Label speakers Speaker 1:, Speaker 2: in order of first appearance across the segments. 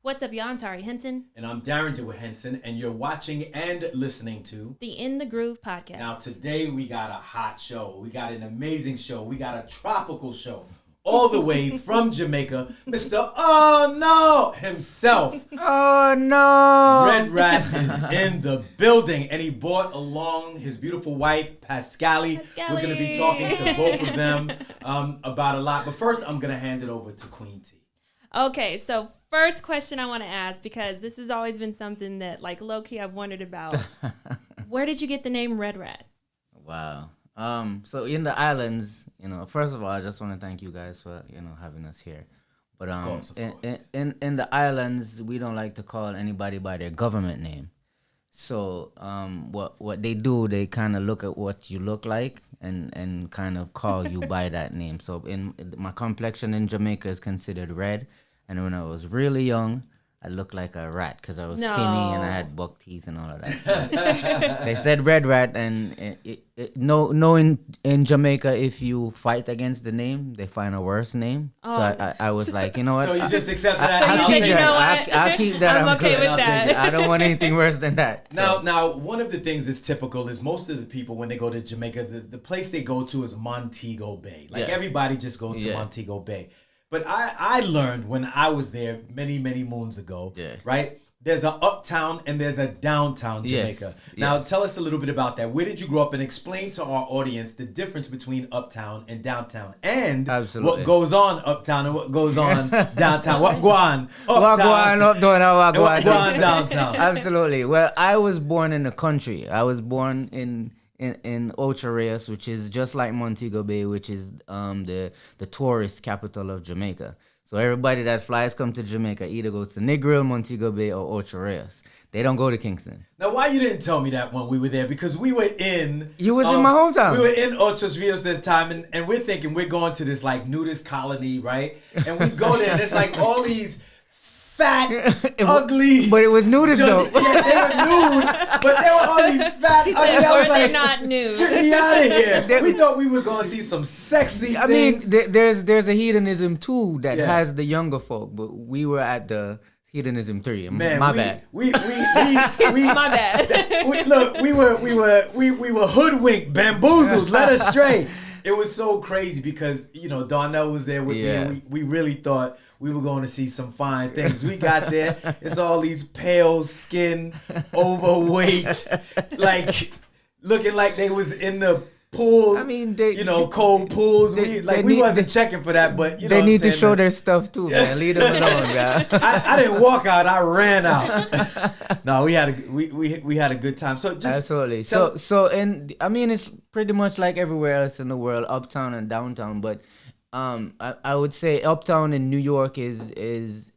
Speaker 1: What's up, y'all? I'm Tari Henson.
Speaker 2: And I'm Darren DeWitt Henson, and you're watching and listening to
Speaker 1: the In the Groove podcast.
Speaker 2: Now, today we got a hot show. We got an amazing show. We got a tropical show. All the way from Jamaica, Mr. Oh No himself.
Speaker 3: Oh no!
Speaker 2: Redrat is in the building, and he brought along his beautiful wife, PASCALLI. We're going to be talking to both of them about a lot. But first, I'm going to hand it over to Queen T.
Speaker 1: Okay, so first question I want to ask, because this has always been something that, like, low-key I've wondered about. Where did you get the name Redrat?
Speaker 3: Wow. So in the islands, first of all, I just want to thank you guys for, having us here. But
Speaker 2: of course.
Speaker 3: In the islands, we don't like to call anybody by their government name. So what they do, they kind of look at what you look like and kind of call you by that name. So my complexion in Jamaica is considered red. And when I was really young, I looked like a rat because I was skinny and I had buck teeth and all of that. So they said red rat, and in Jamaica, if you fight against the name, they find a worse name. Oh. So I was like, you know what?
Speaker 2: So you just accept that.
Speaker 1: I'll keep that.
Speaker 3: I'll keep that.
Speaker 1: I'm okay with that.
Speaker 3: I don't want anything worse than that.
Speaker 2: Now, one of the things that's typical is most of the people, when they go to Jamaica, the place they go to is Montego Bay. Like everybody just goes to Montego Bay. But I learned when I was there many, many moons ago, right? There's a uptown and there's a downtown Jamaica.
Speaker 3: Yes,
Speaker 2: now, tell us a little bit about that. Where did you grow up? And explain to our audience the difference between uptown and downtown. And what goes on uptown and what goes on downtown. What go on uptown
Speaker 3: what go on uptown and
Speaker 2: what go on downtown.
Speaker 3: Absolutely. Well, I was born in the country. I was born in Ocho Rios, which is just like Montego Bay, which is the tourist capital of Jamaica. So everybody that flies come to Jamaica either goes to Negril, Montego Bay, or Ocho Rios. They don't go to Kingston.
Speaker 2: Now, why you didn't tell me that when we were there? Because we were in...
Speaker 3: You was in my hometown.
Speaker 2: We were in Ocho Rios this time, and we're thinking we're going to this, like, nudist colony, right? And we go there, and it's like all these... fat, ugly.
Speaker 3: But it was nudist though.
Speaker 2: Yeah, they were nude, but they were only fat.
Speaker 1: He said,
Speaker 2: I was like,
Speaker 1: not nude.
Speaker 2: Get me out of here. We thought we were going to see some sexy things.
Speaker 3: There's a hedonism too that has the younger folk, but we were at the hedonism 3.
Speaker 2: Man,
Speaker 3: my bad.
Speaker 1: My bad.
Speaker 2: We were hoodwinked, bamboozled, led astray. It was so crazy because, Darnell was there with me, and we really thought we were going to see some fine things. We got there. It's all these pale skin, overweight, like looking like they was in the pool.
Speaker 3: I mean,
Speaker 2: cold pools. We wasn't checking for that, but
Speaker 3: they need to show their stuff too, man. Leave them alone, guys.
Speaker 2: I didn't walk out. I ran out. No, we had a good time. So just
Speaker 3: absolutely. It's pretty much like everywhere else in the world, uptown and downtown, but. I would say uptown in New York is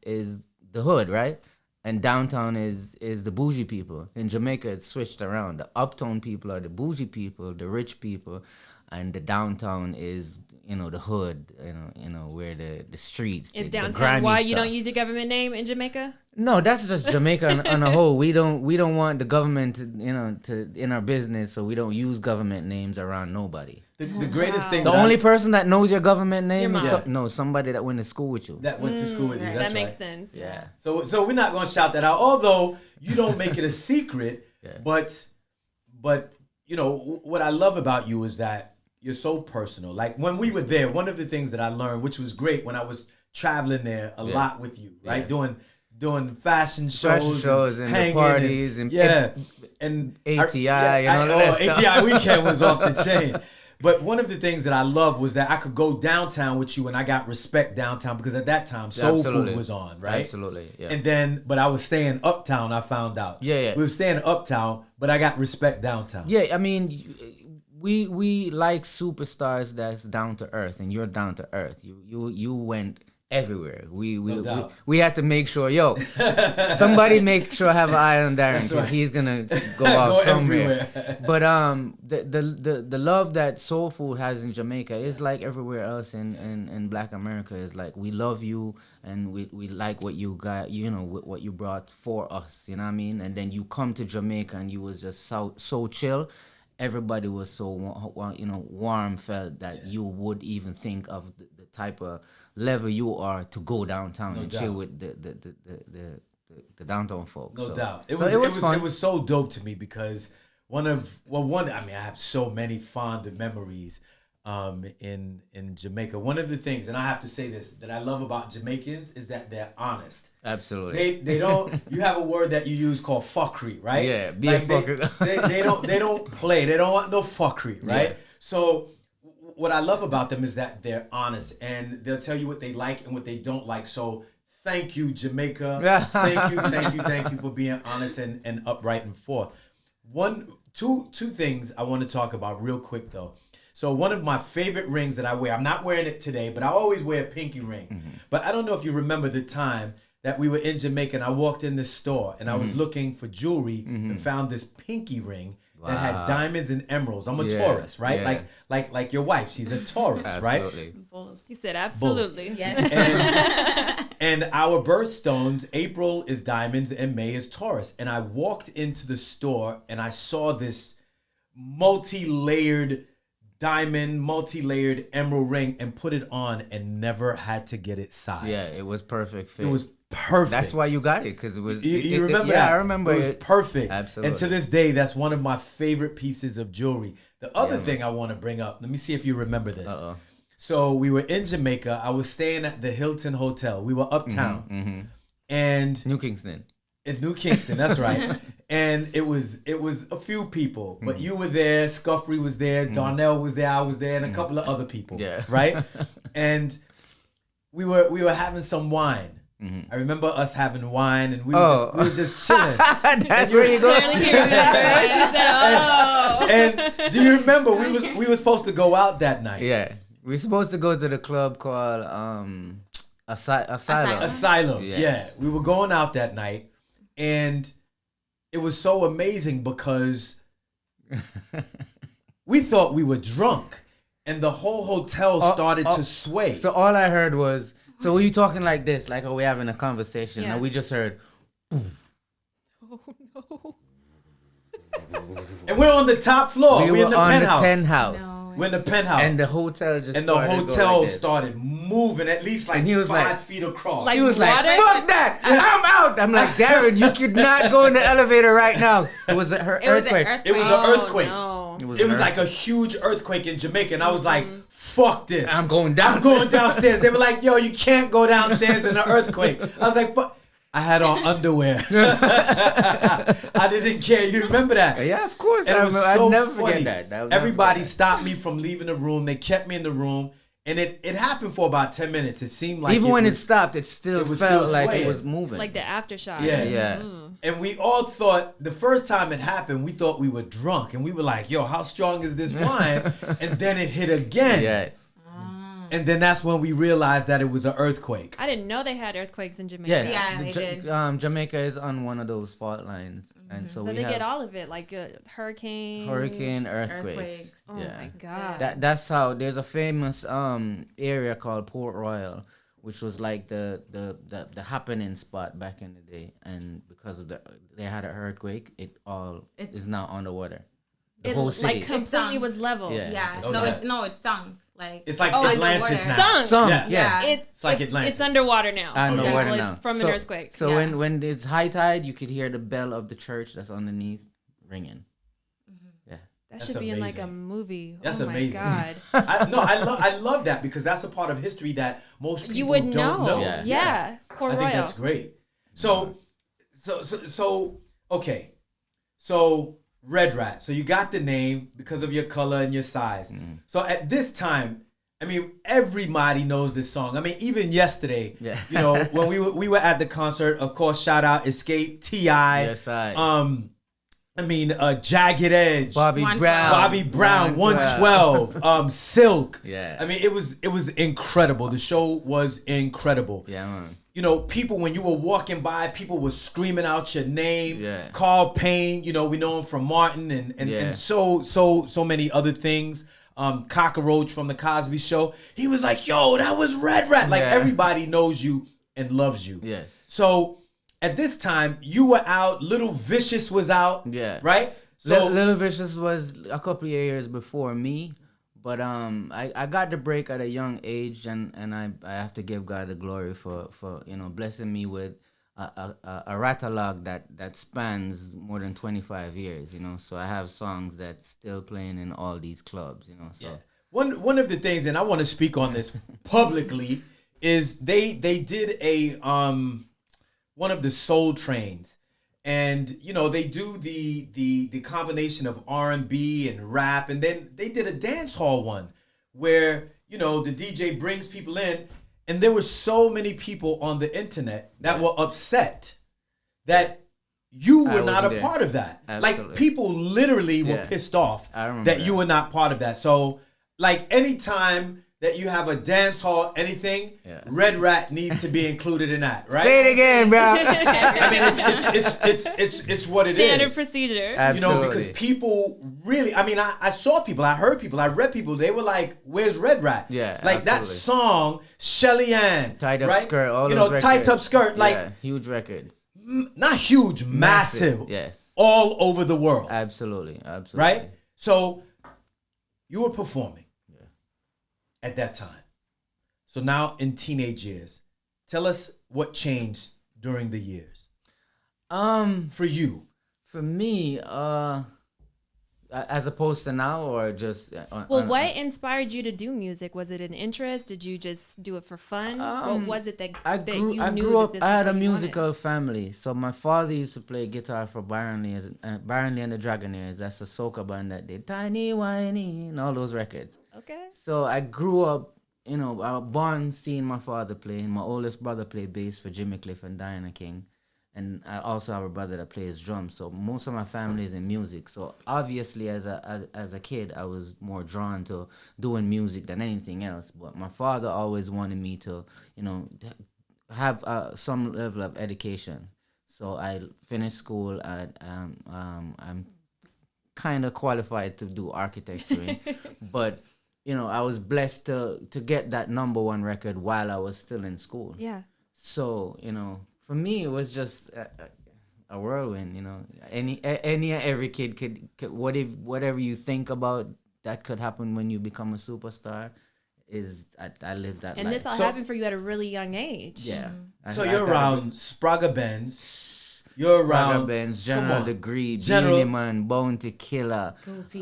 Speaker 3: the hood, right? And downtown is the bougie people. In Jamaica, it's switched around. The uptown people are the bougie people, the rich people, and the downtown is the hood. Where the streets.
Speaker 1: Is
Speaker 3: the
Speaker 1: downtown why
Speaker 3: stuff.
Speaker 1: You don't use your government name in Jamaica?
Speaker 3: No, that's just Jamaica on a whole. We don't want the government to in our business, so we don't use government names around nobody.
Speaker 2: The greatest thing.
Speaker 3: The only person that knows your government name is somebody that went to school with you.
Speaker 2: That went to school with you. That's
Speaker 1: that makes sense.
Speaker 3: Yeah.
Speaker 2: So we're not gonna shout that out. Although you don't make it a secret, but what I love about you is that you're so personal. Like when we were there, one of the things that I learned, which was great when I was traveling there a lot with you, right? Doing fashion shows and
Speaker 3: the parties and ATI
Speaker 2: ATI weekend was off the chain. But one of the things that I loved was that I could go downtown with you and I got respect downtown because at that time soul food was on, right?
Speaker 3: Absolutely. Yeah.
Speaker 2: And then but I was staying uptown, I found out.
Speaker 3: Yeah.
Speaker 2: We were staying uptown, but I got respect downtown.
Speaker 3: Yeah, I mean we like superstars that's down to earth, and you're down to earth. You went everywhere. We had to make sure, somebody make sure I have an eye on Darren because he's gonna go out somewhere. But the love that soul food has in Jamaica is like everywhere else in Black America. Is like we love you and we like what you got, what you brought for us. You know what I mean? And then you come to Jamaica and you was just so chill. everybody was so warm felt that you would even think of the type of level you are to go downtown and chill with the downtown folks.
Speaker 2: No doubt. It
Speaker 3: was fun.
Speaker 2: It was so dope to me because I have so many fond memories in Jamaica. One of the things, and I have to say this, that I love about Jamaicans is that they're honest.
Speaker 3: Absolutely.
Speaker 2: They don't. You have a word that you use called fuckery, right?
Speaker 3: Yeah, be a fucker.
Speaker 2: They don't play. They don't want no fuckery, right?
Speaker 3: Yeah.
Speaker 2: So what I love about them is that they're honest and they'll tell you what they like and what they don't like. So thank you, Jamaica. Thank you for being honest and upright and forth. Two things I want to talk about real quick though. So one of my favorite rings that I wear, I'm not wearing it today, but I always wear a pinky ring. Mm-hmm. But I don't know if you remember the time that we were in Jamaica and I walked in this store and I was looking for jewelry and found this pinky ring that had diamonds and emeralds. I'm a Taurus, right? Yeah. Like your wife, she's a Taurus,
Speaker 3: absolutely.
Speaker 2: Right?
Speaker 1: Bulls. You said absolutely.
Speaker 2: Yes. And our birthstones, April is diamonds and May is Taurus. And I walked into the store and I saw this multi-layered emerald ring and put it on and never had to get it sized.
Speaker 3: Yeah, it was perfect fit.
Speaker 2: It was perfect.
Speaker 3: That's why you got it, because it was.
Speaker 2: You remember that?
Speaker 3: Yeah, I remember
Speaker 2: it. It was perfect.
Speaker 3: Absolutely.
Speaker 2: And to this day, that's one of my favorite pieces of jewelry. The other thing I want to bring up, let me see if you remember this.
Speaker 3: Uh-oh.
Speaker 2: So we were in Jamaica. I was staying at the Hilton Hotel. We were uptown.
Speaker 3: Mm-hmm.
Speaker 2: And
Speaker 3: New Kingston.
Speaker 2: In New Kingston, that's right. And it was a few people, but you were there, Scuffrey was there, Darnell was there, I was there, and a couple of other people.
Speaker 3: Yeah.
Speaker 2: Right? And we were having some wine. I remember us having wine, and we were just chilling.
Speaker 3: That's where you go.
Speaker 2: And do you remember we were supposed to go out that night?
Speaker 3: Yeah, we were supposed to go to the club called Asylum.
Speaker 2: Asylum.
Speaker 3: Yes.
Speaker 2: Yeah, we were going out that night, and it was so amazing because we thought we were drunk, and the whole hotel started to sway.
Speaker 3: So all I heard was, so were you talking like this, like we're having a conversation, and we just heard, boom.
Speaker 1: Oh no.
Speaker 2: And we're on the top floor. We're in the penthouse.
Speaker 3: No.
Speaker 2: We're in the penthouse.
Speaker 3: And the hotel just
Speaker 2: started moving at least like 5 feet across.
Speaker 3: He was like, fuck that. I'm out. I'm like, Darren, you could not go in the elevator right now. It was an earthquake.
Speaker 2: It was an earthquake.
Speaker 1: No.
Speaker 2: It was like a huge earthquake in Jamaica. And I was like, fuck this.
Speaker 3: I'm going downstairs.
Speaker 2: They were like, yo, you can't go downstairs in an earthquake. I was like, fuck. I had on underwear. I didn't care. You remember that?
Speaker 3: Yeah, of course.
Speaker 2: I'll
Speaker 3: never forget that.
Speaker 2: Everybody stopped me from leaving the room. They kept me in the room. And it happened for about 10 minutes. It seemed like
Speaker 3: even when it stopped, it still felt like it was moving.
Speaker 1: Like the aftershock.
Speaker 2: Yeah. And we all thought, the first time it happened, we thought we were drunk. And we were like, yo, how strong is this wine? And then it hit again.
Speaker 3: Yes.
Speaker 2: And then that's when we realized that it was an earthquake.
Speaker 1: I didn't know they had earthquakes in Jamaica.
Speaker 3: Yes.
Speaker 4: Yeah, they did.
Speaker 3: Jamaica is on one of those fault lines. And so
Speaker 1: they get all of it, like hurricane,
Speaker 3: earthquakes.
Speaker 1: Oh my God.
Speaker 3: That's how there's a famous area called Port Royal, which was like the happening spot back in the day. And because of they had an earthquake, it is now underwater. The whole city.
Speaker 1: Like completely was leveled.
Speaker 4: Yeah. It's sunk. Like
Speaker 2: it's like Atlantis now.
Speaker 3: Sunk.
Speaker 2: Yeah. It's like Atlantis.
Speaker 1: It's underwater now.
Speaker 3: Underwater now.
Speaker 1: It's from an earthquake.
Speaker 3: So when it's high tide, you could hear the bell of the church that's underneath ringing. Yeah.
Speaker 1: That should be in like a movie.
Speaker 2: That's
Speaker 1: amazing.
Speaker 2: God. I love that because that's a part of history that most people don't know.
Speaker 1: Yeah. Port Royal.
Speaker 2: I think that's great. So okay. So Redrat. So you got the name because of your color and your size. So at this time, I mean, everybody knows this song. I mean, even yesterday, you know, when we were at the concert, of course, shout out Escape, T.I.
Speaker 3: Yes, I
Speaker 2: mean, Jagged Edge,
Speaker 3: Bobby Brown,
Speaker 2: 112, Silk.
Speaker 3: Yeah.
Speaker 2: I mean, it was incredible. The show was incredible.
Speaker 3: Yeah, man.
Speaker 2: You know, people, when you were walking by, people were screaming out your name.
Speaker 3: Yeah.
Speaker 2: Carl Payne, you know, we know him from Martin and so many other things. Cockroach from the Cosby Show. He was like, yo, that was Redrat. Like, everybody knows you and loves you.
Speaker 3: Yes.
Speaker 2: So, at this time, you were out. Little Vicious was out.
Speaker 3: Yeah.
Speaker 2: Right? So
Speaker 3: Little Vicious was a couple of years before me, but I got the break at a young age, and I have to give God the glory for blessing me with a catalog that spans more than 25 years. So I have songs that's still playing in all these clubs. So.
Speaker 2: yeah. One of the things, and I want to speak on this publicly, is they did a one of the Soul Trains. And they do the combination of R&B and rap, and then they did a dance hall one where the DJ brings people in, and there were so many people on the internet that were upset that you were not a part of that.
Speaker 3: Absolutely.
Speaker 2: Like, people literally were pissed off that you were not part of that. So, like, anytime that you have a dance hall, anything, Redrat needs to be included in that, right?
Speaker 3: Say it again, bro.
Speaker 2: I mean, it's what it is.
Speaker 1: Standard procedure.
Speaker 3: Absolutely.
Speaker 2: Because people really, I mean, I saw people, I heard people, I read people, they were like, where's Redrat?
Speaker 3: Yeah,
Speaker 2: like that
Speaker 3: absolutely.
Speaker 2: song, Shelly Ann.
Speaker 3: Tight Up
Speaker 2: right?
Speaker 3: Skirt, all those records.
Speaker 2: Tight Up Skirt, like,
Speaker 3: huge records.
Speaker 2: Not huge, massive.
Speaker 3: Yes.
Speaker 2: All over the world.
Speaker 3: Absolutely.
Speaker 2: Right? So, you were performing at that time. So now in teenage years, tell us what changed during the years. For you.
Speaker 3: For me, as opposed to now, or just
Speaker 1: what inspired you to do music? Was it an interest? Did you just do it for fun? What was it that
Speaker 3: I
Speaker 1: you
Speaker 3: grew
Speaker 1: knew
Speaker 3: up.
Speaker 1: that this
Speaker 3: I
Speaker 1: is
Speaker 3: had a
Speaker 1: what you
Speaker 3: musical
Speaker 1: wanted?
Speaker 3: family. So my father used to play guitar for Byron Lee and the Dragonaires. That's a soca band that did Tiny Whiny and all those records.
Speaker 1: Okay.
Speaker 3: So I grew up. I was born seeing my father play. My oldest brother played bass for Jimmy Cliff and Diana King. And I also have a brother that plays drums. So most of my family is in music. So obviously as a kid, I was more drawn to doing music than anything else. But my father always wanted me to, have some level of education. So I finished school at, I'm kind of qualified to do architecture. But I was blessed to get that #1 record while I was still in school.
Speaker 1: Yeah.
Speaker 3: So, for me, it was just a whirlwind, every kid could whatever you think about that could happen when you become a superstar I lived that life.
Speaker 1: And this all happened for you at a really young age.
Speaker 3: Yeah.
Speaker 2: So you're around Sprague Benz. You're around
Speaker 3: Benz, General Degree,
Speaker 2: General
Speaker 3: Beanie Man, Bounty Killer,
Speaker 1: Goofy,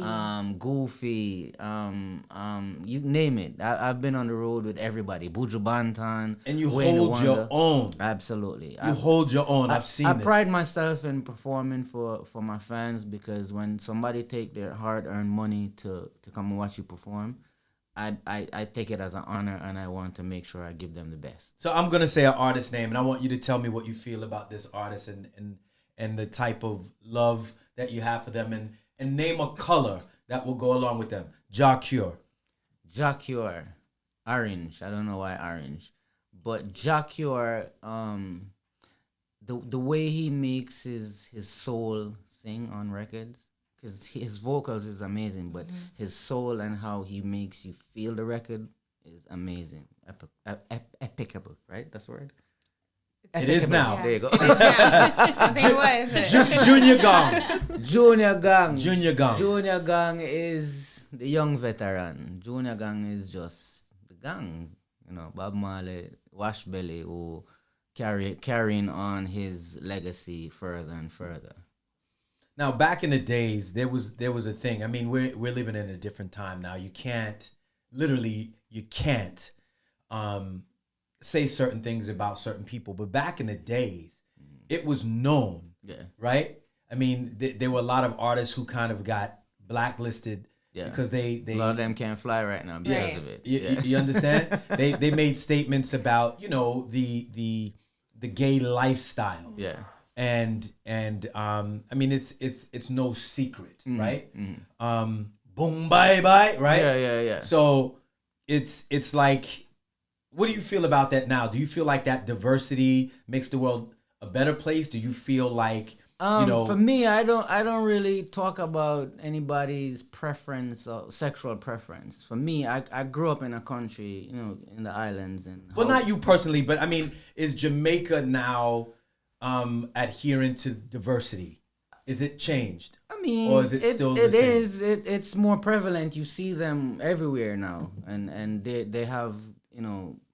Speaker 3: you name it. I've been on the road with everybody. Buju Banton.
Speaker 2: And you hold your own.
Speaker 3: Absolutely.
Speaker 2: You hold your own. I've seen
Speaker 3: I
Speaker 2: this.
Speaker 3: pride myself in performing for my fans, because when somebody take their hard-earned money to come and watch you perform, I take it as an honor, and I want to make sure I give them the best.
Speaker 2: So I'm going to say an artist name, and I want you to tell me what you feel about this artist and the type of love that you have for them, and name a color that will go along with them. Ja Cure.
Speaker 3: Ja Cure. Orange. I don't know why orange. But Ja Cure, the way he makes his soul sing on records, because his vocals is amazing, but his soul and how he makes you feel the record is amazing. Epicable, right? That's the word?
Speaker 2: It is now.
Speaker 3: There you go.
Speaker 4: I think it was.
Speaker 2: Junior Gang.
Speaker 3: Junior Gang.
Speaker 2: Junior Gang.
Speaker 3: Junior Gang is the young veteran. Junior Gang is just the gang. Bob Marley, Wash Belly, who carrying on his legacy further and further.
Speaker 2: Now, back in the days, there was a thing. I mean, we're living in a different time now. You can't say certain things about certain people. But back in the days, it was known, right? I mean, there were a lot of artists who kind of got blacklisted because they
Speaker 3: a lot of them can't fly right now because of it.
Speaker 2: You understand? they made statements about the gay lifestyle.
Speaker 3: Yeah.
Speaker 2: And I mean, it's no secret, right? Boom, bye, bye, right?
Speaker 3: Yeah.
Speaker 2: So it's like, what do you feel about that now? Do you feel like that diversity makes the world a better place? Do you feel like,
Speaker 3: for me, I don't really talk about anybody's preference or sexual preference. For me, I grew up in a country, in the islands, and
Speaker 2: well, not you personally, but I mean, is Jamaica now adherent to diversity? Is it changed?
Speaker 3: I mean,
Speaker 2: or is it still the same?
Speaker 3: It's more prevalent. You see them everywhere now, and they have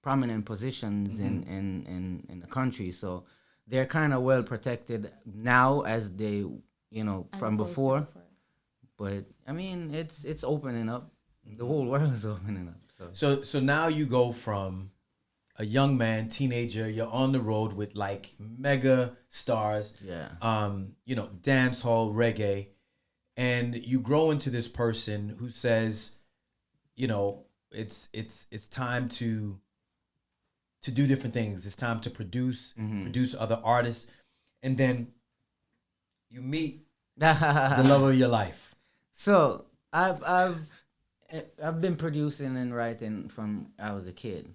Speaker 3: prominent positions in the country. So they're kind of well protected now as they from before. But I mean, it's opening up. The whole world is opening up.
Speaker 2: So now you go from a young man, teenager, you're on the road with like mega stars, dance hall, reggae, and you grow into this person who says, it's time to do different things. It's time to produce other artists, and then you meet the love of your life.
Speaker 3: So I've been producing and writing from I was a kid.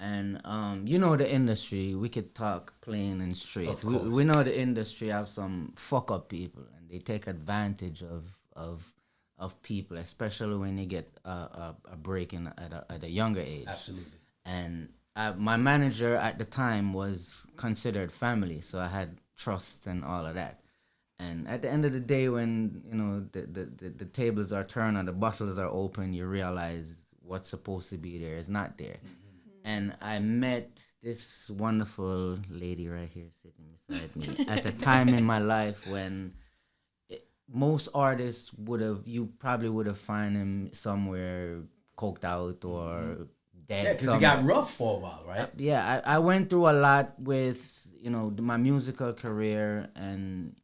Speaker 3: And the industry, we could talk plain and straight. We know the industry have some fuck up people, and they take advantage of people, especially when you get a break at a younger age.
Speaker 2: Absolutely.
Speaker 3: And my manager at the time was considered family, so I had trust and all of that. And at the end of the day, when the tables are turned and the bottles are open, you realize what's supposed to be there is not there. And I met this wonderful lady right here sitting beside me at a time in my life when most artists you probably would have found him somewhere coked out or dead.
Speaker 2: Yeah, because it got rough for a while, right?
Speaker 3: I went through a lot with, my musical career and,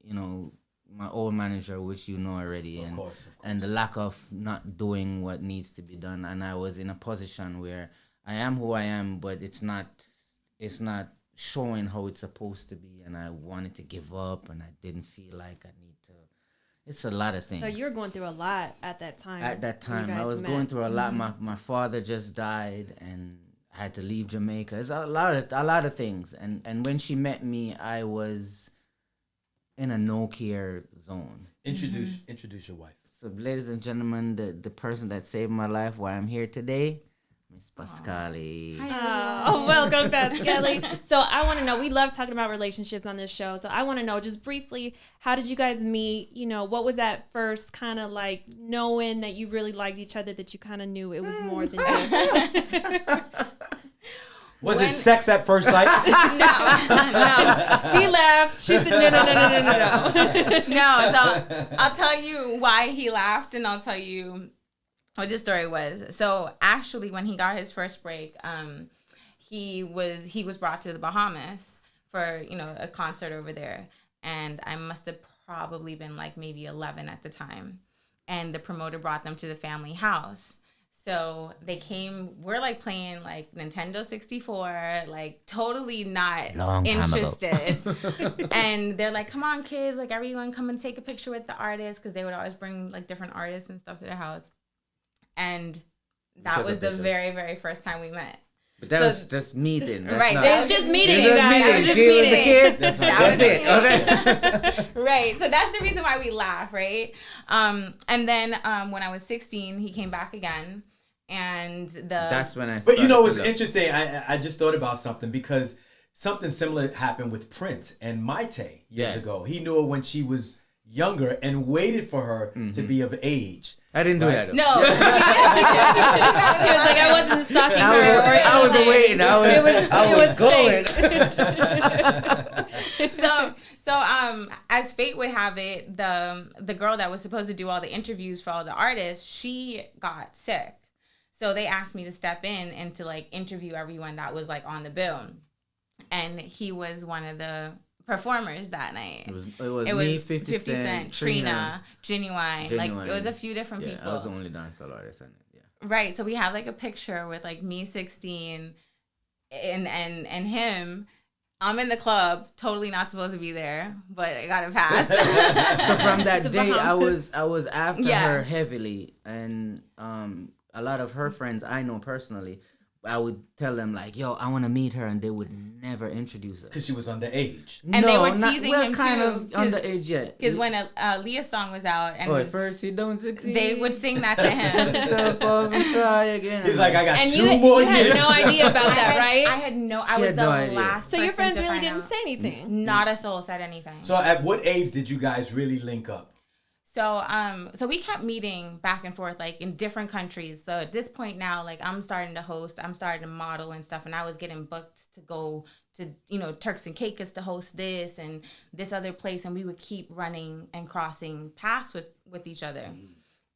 Speaker 3: my old manager, which you know already.
Speaker 2: Of course.
Speaker 3: And the lack of not doing what needs to be done. And I was in a position where I am who I am, but it's not showing how it's supposed to be, and I wanted to give up, and I didn't feel like I need to. It's a lot of things.
Speaker 1: So you were going through a lot at that time.
Speaker 3: At that time, I was going through a lot. My father just died, and I had to leave Jamaica. It's a lot of things. And when she met me, I was in a no-care zone.
Speaker 2: Introduce your wife.
Speaker 3: So, ladies and gentlemen, the person that saved my life, why I'm here today, Miss PASCALLI.
Speaker 1: Oh, welcome, PASCALLI. So I want to know, we love talking about relationships on this show. So I want to know just briefly, how did you guys meet? What was that first kind of like knowing that you really liked each other, that you kind of knew it was more than just...
Speaker 2: Was it sex at first sight?
Speaker 4: No.
Speaker 1: He laughed. She said, no.
Speaker 4: No, so I'll tell you why he laughed, and I'll tell you what the story was. So actually, when he got his first break, he was brought to the Bahamas for a concert over there, and I must have probably been like maybe 11 at the time, and the promoter brought them to the family house. So they came, we're like playing like Nintendo 64, like totally not interested. And they're like, come on kids, like everyone come and take a picture with the artist, because they would always bring like different artists and stuff to their house. And that was the very, very first time we met.
Speaker 3: But that was just meeting.
Speaker 1: Right. It was just meeting, you guys.
Speaker 4: It was just
Speaker 3: she
Speaker 4: meeting.
Speaker 3: Was a kid.
Speaker 4: That's
Speaker 3: it. Okay.
Speaker 4: Right. So that's the reason why we laugh, right? And then when I was 16, he came back again. And
Speaker 3: that's when I started.
Speaker 2: But what's interesting? I just thought about something, because something similar happened with Prince and Maite years ago. He knew her when she was younger and waited for her to be of age.
Speaker 3: I didn't do that, though.
Speaker 4: No.
Speaker 1: He was like, I wasn't stalking her.
Speaker 3: I was waiting. I was going.
Speaker 4: So as fate would have it, the girl that was supposed to do all the interviews for all the artists, she got sick. So they asked me to step in and to like interview everyone that was like on the bill. And he was one of the performers that night. It was
Speaker 3: me, 50 Cent,
Speaker 4: Trina, Genuine. Like it was a few different people.
Speaker 3: I was the only dancehall artist on it. Yeah.
Speaker 4: Right. So we have like a picture with like me 16 and him. I'm in the club, totally not supposed to be there, but I got a pass.
Speaker 3: So from that day, I was after her heavily, and a lot of her friends I know personally, I would tell them like, "Yo, I want to meet her," and they would never introduce her
Speaker 2: Because she was underage.
Speaker 4: And they were teasing him
Speaker 3: kind
Speaker 4: too,
Speaker 3: of underage yet.
Speaker 4: Because when Leah's song was out, and
Speaker 3: at first you don't succeed,
Speaker 4: they would sing that to him.
Speaker 3: yourself up and try again.
Speaker 2: He's like, I got
Speaker 1: And
Speaker 2: two more
Speaker 1: you had
Speaker 2: years.
Speaker 1: no idea about that, right?
Speaker 4: I had no. I
Speaker 3: She
Speaker 4: was
Speaker 3: had
Speaker 4: the
Speaker 3: no idea.
Speaker 4: last.
Speaker 1: So your
Speaker 4: person
Speaker 1: friends
Speaker 4: to
Speaker 1: really
Speaker 4: find
Speaker 1: didn't
Speaker 4: out.
Speaker 1: say anything.
Speaker 4: Not a soul said anything.
Speaker 2: So at what age did you guys really link up?
Speaker 4: So so we kept meeting back and forth like in different countries. So at this point now, like I'm starting to host, I'm starting to model and stuff, and I was getting booked to go to, you know, Turks and Caicos to host this and this other place, and we would keep running and crossing paths with each other.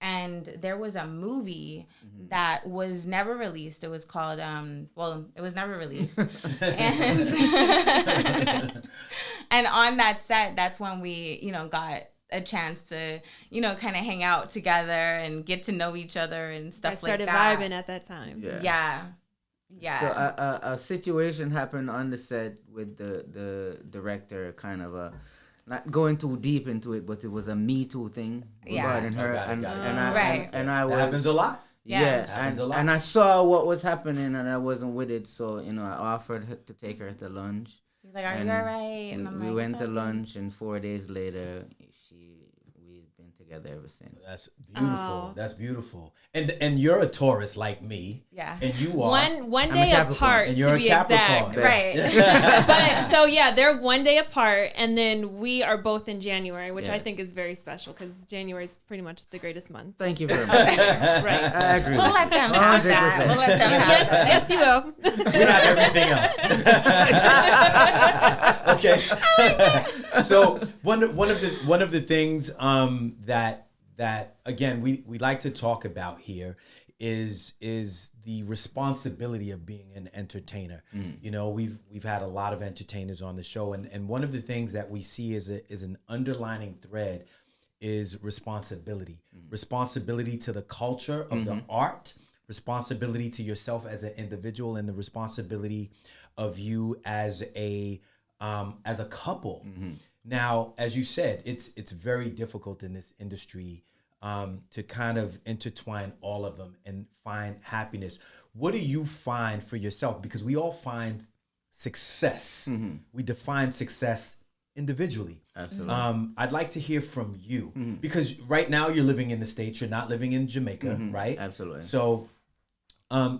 Speaker 4: And there was a movie that was never released. It was called it was never released. and and on that set, that's when we, you know, got a chance to, you know, kind of hang out together and get to know each other and stuff like that.
Speaker 1: I started vibing at that time.
Speaker 4: Yeah.
Speaker 3: So a situation happened on the set with the director, kind of not going too deep into it, but it was a Me Too thing regarding her, and I was.
Speaker 2: That happens a lot.
Speaker 3: And I saw what was happening, and I wasn't with it, so you know I offered her to take her to lunch.
Speaker 4: He's like, "Are you alright?" And
Speaker 3: we went to lunch, and 4 days later, we've been together ever since.
Speaker 2: That's beautiful. That's beautiful. And you're a Taurus like me.
Speaker 4: Yeah.
Speaker 2: And you are
Speaker 1: one day apart,
Speaker 2: and you're
Speaker 1: to
Speaker 2: a
Speaker 1: be
Speaker 2: Capricorn.
Speaker 1: exact.
Speaker 4: Right.
Speaker 1: But so yeah, they're one day apart, and then we are both in January, which I
Speaker 3: Yes.
Speaker 1: think is very special because January is pretty much the greatest month.
Speaker 3: Thank you very much.
Speaker 1: Right.
Speaker 3: I agree.
Speaker 4: We'll let them have that.
Speaker 3: 100%.
Speaker 4: We'll let them have that.
Speaker 1: Yes, you will.
Speaker 2: We have everything else. Okay. So one of the things that again we like to talk about here is the responsibility of being an entertainer. You know, we've had a lot of entertainers on the show, and one of the things that we see is an underlining thread is responsibility. Responsibility to the culture of the art, responsibility to yourself as an individual, and the responsibility of you as a couple. Now, as you said, it's very difficult in this industry to kind of intertwine all of them and find happiness. What do you find for yourself? Because we all find success. We define success individually.
Speaker 3: Absolutely.
Speaker 2: I'd like to hear from you because right now you're living in the States. You're not living in Jamaica, right?
Speaker 3: Absolutely.
Speaker 2: So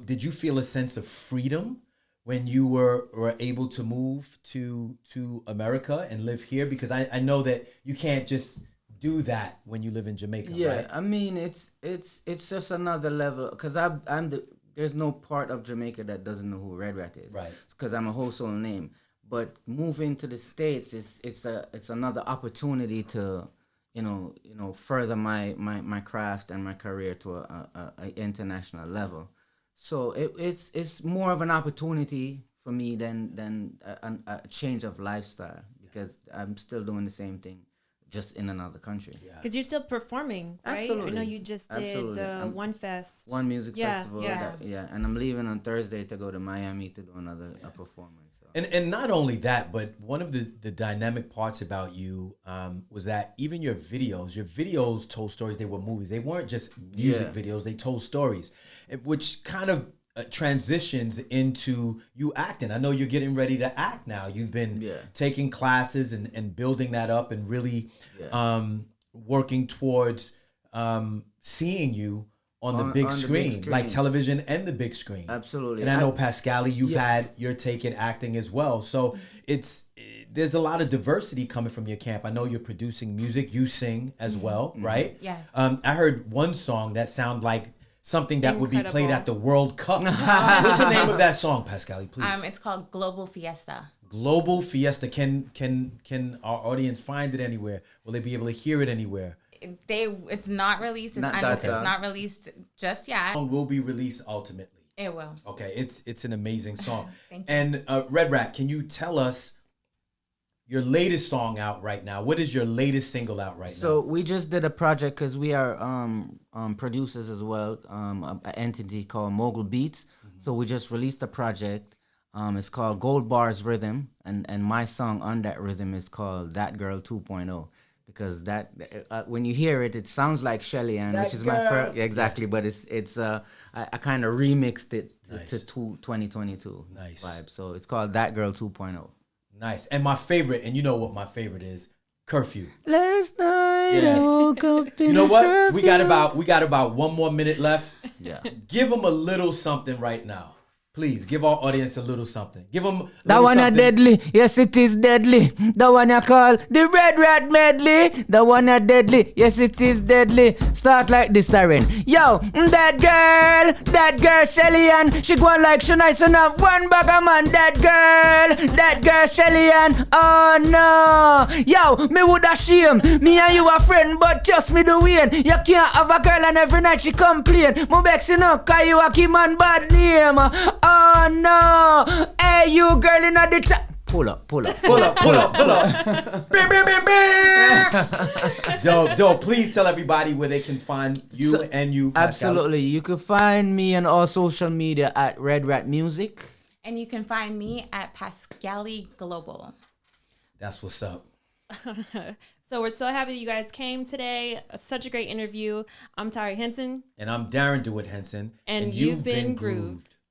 Speaker 2: did you feel a sense of freedom when you were able to move to America and live here? Because I know that you can't just do that when you live in Jamaica, right?
Speaker 3: I mean it's just another level because there's no part of Jamaica that doesn't know who Redrat is,
Speaker 2: Right?
Speaker 3: Because I'm a household name. But moving to the States it's another opportunity to you know further my craft and my career to a international level. So it's more of an opportunity for me than a change of lifestyle because I'm still doing the same thing, just in another country.
Speaker 1: Because you're still performing, right?
Speaker 3: Absolutely.
Speaker 1: I know you just did the One Fest.
Speaker 3: One music festival.
Speaker 1: Yeah.
Speaker 3: And I'm leaving on Thursday to go to Miami to do another a performance. So.
Speaker 2: And not only that, but one of the dynamic parts about you was that even your videos told stories. They were movies. They weren't just music videos. They told stories, which kind of transitions into you acting. I know you're getting ready to act now. You've been taking classes and building that up and really working towards seeing you on the big screen, like television and the big screen.
Speaker 3: Absolutely.
Speaker 2: And I know PASCALLI, you've had your take in acting as well. So there's a lot of diversity coming from your camp. I know you're producing music, you sing as well, right?
Speaker 4: Yeah.
Speaker 2: I heard one song that sounded like something that would be played at the World Cup. What's the name of that song, PASCALLI, please?
Speaker 4: It's called Global Fiesta.
Speaker 2: Global Fiesta. Can our audience find it anywhere? Will they be able to hear it anywhere?
Speaker 4: It's not released. It's not released just yet.
Speaker 2: The song will be released ultimately.
Speaker 4: It will.
Speaker 2: Okay, it's an amazing song.
Speaker 4: Thank you.
Speaker 2: And Redrat, can you tell us your latest song out right now? What is your latest single out right now?
Speaker 3: So we just did a project because we are producers as well, an entity called Mogul Beats. So we just released a project. It's called Gold Bars Rhythm, and my song on that rhythm is called That Girl 2.0. because that when you hear it, it sounds like Shelly Ann, which is my first exactly, but it's I kind of remixed it to 2022 vibe. So it's called That Girl 2.0.
Speaker 2: Nice. And my favorite, and you know what my favorite is, Curfew.
Speaker 3: Last night I woke up in
Speaker 2: You know what?
Speaker 3: curfew.
Speaker 2: We got about 1 more minute left.
Speaker 3: Yeah.
Speaker 2: Give them a little something right now. Please give our audience a little something. Give them
Speaker 3: that one a deadly, yes it is deadly. The one I call the Redrat medley. The one a deadly, yes it is deadly. Start like this, Darren. Yo, that girl Shelly Ann. She go on like she nice enough. One bag of man, that girl Shelly Ann. Oh no, yo, me woulda shame. Me and you a friend, but just me the way. You can't have a girl and every night she complain. Me vexing up, cause you a keep man bad name. Oh no! Hey, you girl in the top. Pull up.
Speaker 2: Dope. Please tell everybody where they can find you and you.
Speaker 3: Absolutely. You can find me on all social media at Redrat Music.
Speaker 4: And you can find me at PASCALLI Global.
Speaker 2: That's what's up.
Speaker 1: So we're so happy that you guys came today. Such a great interview. I'm Tari Henson.
Speaker 2: And I'm Darren DeWitt Henson.
Speaker 1: And you've been grooved.